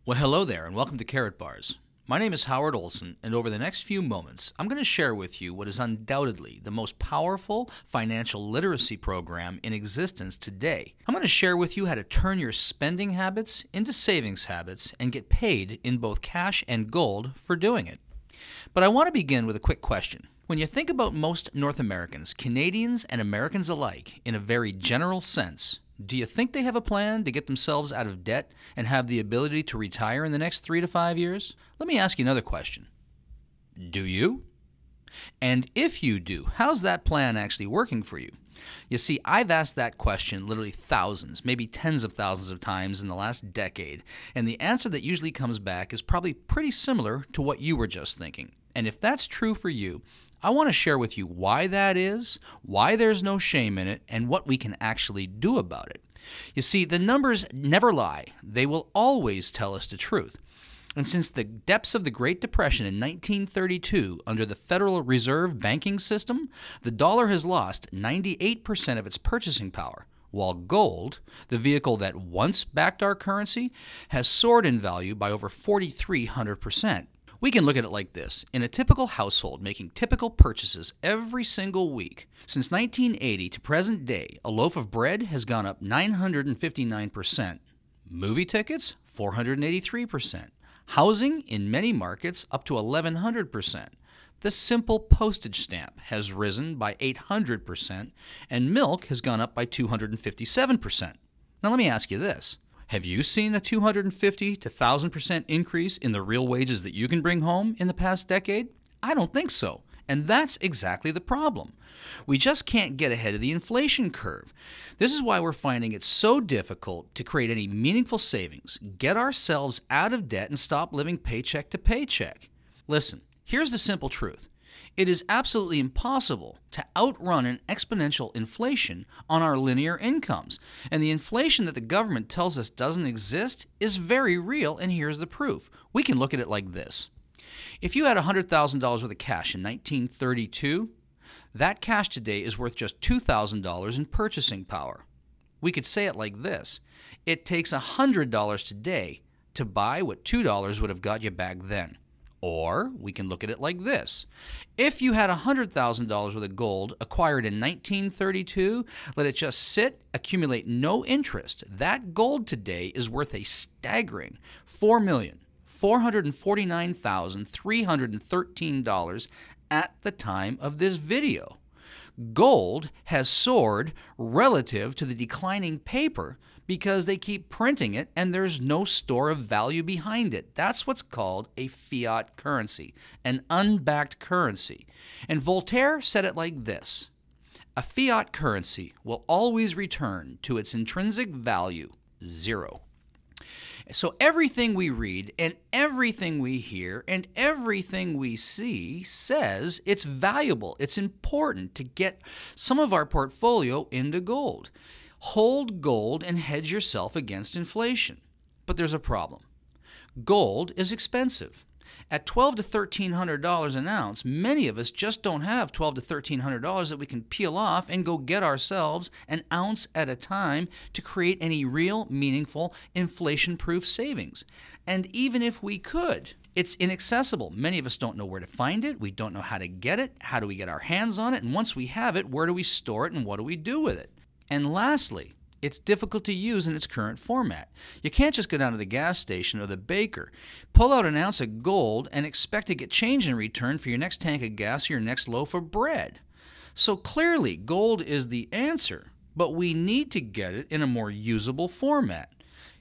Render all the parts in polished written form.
Well, hello there, and welcome to Karatbars. My name is Howard Olson, and over the next few moments, I'm going to share with you what is undoubtedly the most powerful financial literacy program in existence today. I'm going to share with you how to turn your spending habits into savings habits and get paid in both cash and gold for doing it. But I want to begin with a quick question. When you think about most North Americans, Canadians and Americans alike, in a very general sense, do you think they have a plan to get themselves out of debt and have the ability to retire in the next 3 to 5 years? Let me ask you another question. Do you? And if you do, how's that plan actually working for you? You see, I've asked that question literally thousands, maybe tens of thousands of times in the last decade, and the answer that usually comes back is probably pretty similar to what you were just thinking. And if that's true for you, I want to share with you why that is, why there's no shame in it, and what we can actually do about it. You see, the numbers never lie. They will always tell us the truth. And since the depths of the Great Depression in 1932, under the Federal Reserve banking system, the dollar has lost 98% of its purchasing power, while gold, the vehicle that once backed our currency, has soared in value by over 4,300%. We can look at it like this. In a typical household making typical purchases every single week, since 1980 to present day, a loaf of bread has gone up 959%. Movie tickets, 483%. Housing, in many markets, up to 1,100%. The simple postage stamp has risen by 800%, and milk has gone up by 257%. Now let me ask you this. Have you seen a 250 to 1,000% increase in the real wages that you can bring home in the past decade? I don't think so. And that's exactly the problem. We just can't get ahead of the inflation curve. This is why we're finding it so difficult to create any meaningful savings, get ourselves out of debt, and stop living paycheck to paycheck. Listen, here's the simple truth. It is absolutely impossible to outrun an exponential inflation on our linear incomes. And the inflation that the government tells us doesn't exist is very real, and here's the proof. We can look at it like this. If you had $100,000 worth of cash in 1932, that cash today is worth just $2,000 in purchasing power. We could say it like this. It takes $100 today to buy what $2 would have got you back then. Or we can look at it like this. If you had $100,000 worth of gold acquired in 1932, let it just sit, accumulate no interest. That gold today is worth a staggering $4,449,313 at the time of this video. Gold has soared relative to the declining paper because they keep printing it and there's no store of value behind it. That's what's called a fiat currency, an unbacked currency. And Voltaire said it like this: a fiat currency will always return to its intrinsic value, zero. So everything we read and everything we hear and everything we see says it's valuable, it's important to get some of our portfolio into gold. Hold gold and hedge yourself against inflation. But there's a problem. Gold is expensive. At $1,200 to $1,300 an ounce, many of us just don't have $1,200 to $1,300 that we can peel off and go get ourselves an ounce at a time to create any real, meaningful, inflation-proof savings. And even if we could, it's inaccessible. Many of us don't know where to find it. We don't know how to get it. How do we get our hands on it? And once we have it, where do we store it and what do we do with it? And lastly, it's difficult to use in its current format. You can't just go down to the gas station or the baker, pull out an ounce of gold, and expect to get change in return for your next tank of gas or your next loaf of bread. So clearly, gold is the answer, but we need to get it in a more usable format.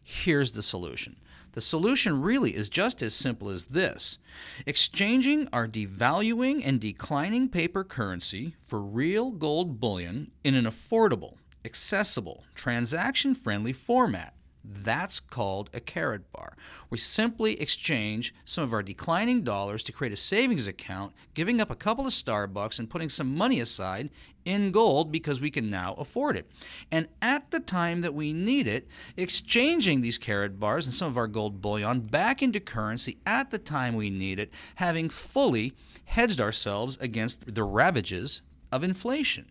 Here's the solution. The solution really is just as simple as this: exchanging our devaluing and declining paper currency for real gold bullion in an affordable, accessible, transaction-friendly format. That's called a Karatbar. We simply exchange some of our declining dollars to create a savings account, giving up a couple of Starbucks and putting some money aside in gold because we can now afford it. And at the time that we need it, exchanging these Karatbars and some of our gold bullion back into currency at the time we need it, having fully hedged ourselves against the ravages of inflation.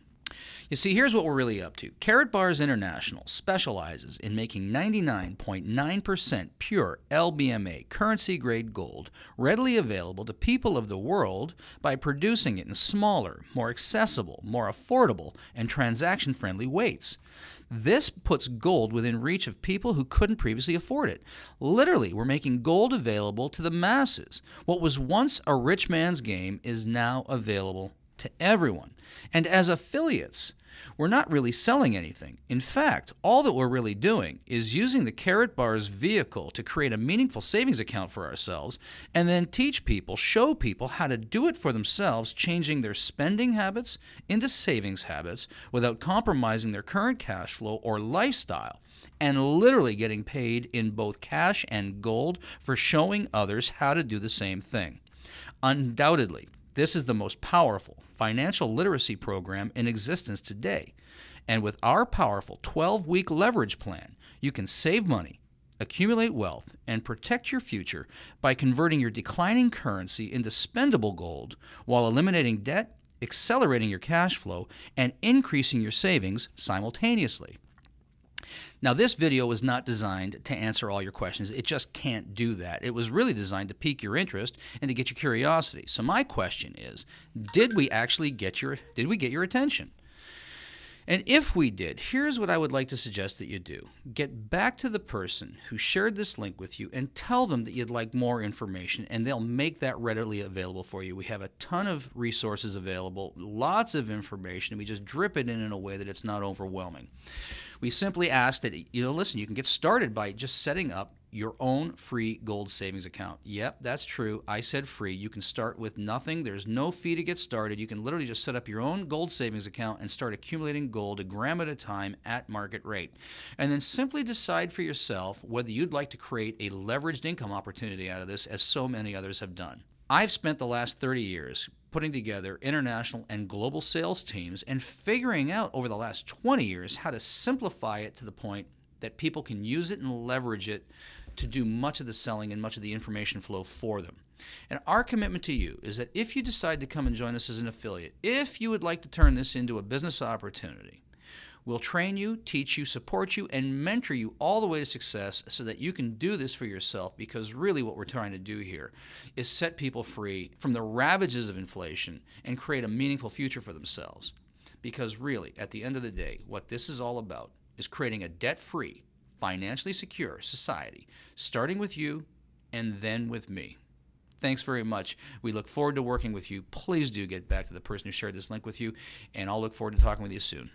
You see, here's what we're really up to. Karatbars International specializes in making 99.9% pure LBMA currency-grade gold readily available to people of the world by producing it in smaller, more accessible, more affordable, and transaction-friendly weights. This puts gold within reach of people who couldn't previously afford it. Literally, we're making gold available to the masses. What was once a rich man's game is now available to everyone. And as affiliates, we're not really selling anything. In fact, all that we're really doing is using the Karatbars vehicle to create a meaningful savings account for ourselves and then teach people, show people how to do it for themselves, changing their spending habits into savings habits without compromising their current cash flow or lifestyle, and literally getting paid in both cash and gold for showing others how to do the same thing. Undoubtedly, this is the most powerful financial literacy program in existence today. And with our powerful 12-week leverage plan, you can save money, accumulate wealth, and protect your future by converting your declining currency into spendable gold while eliminating debt, accelerating your cash flow, and increasing your savings simultaneously. Now, this video was not designed to answer all your questions. It just can't do that. It was really designed to pique your interest and to get your curiosity. So my question is, did we get your attention? And if we did, here's what I would like to suggest that you do. Get back to the person who shared this link with you and tell them that you'd like more information, and they'll make that readily available for you. We have a ton of resources available, lots of information, and we just drip it in a way that it's not overwhelming. We simply ask that, listen, you can get started by just setting up your own free gold savings account. Yep, that's true. I said free. You can start with nothing. There's no fee to get started. You can literally just set up your own gold savings account and start accumulating gold a gram at a time at market rate. And then simply decide for yourself whether you'd like to create a leveraged income opportunity out of this, as so many others have done. I've spent the last 30 years putting together international and global sales teams and figuring out over the last 20 years how to simplify it to the point that people can use it and leverage it to do much of the selling and much of the information flow for them. And our commitment to you is that if you decide to come and join us as an affiliate, if you would like to turn this into a business opportunity, we'll train you, teach you, support you, and mentor you all the way to success so that you can do this for yourself, because really what we're trying to do here is set people free from the ravages of inflation and create a meaningful future for themselves. Because really, at the end of the day, what this is all about is creating a debt-free, financially secure society, starting with you and then with me. Thanks very much. We look forward to working with you. Please do get back to the person who shared this link with you, and I'll look forward to talking with you soon.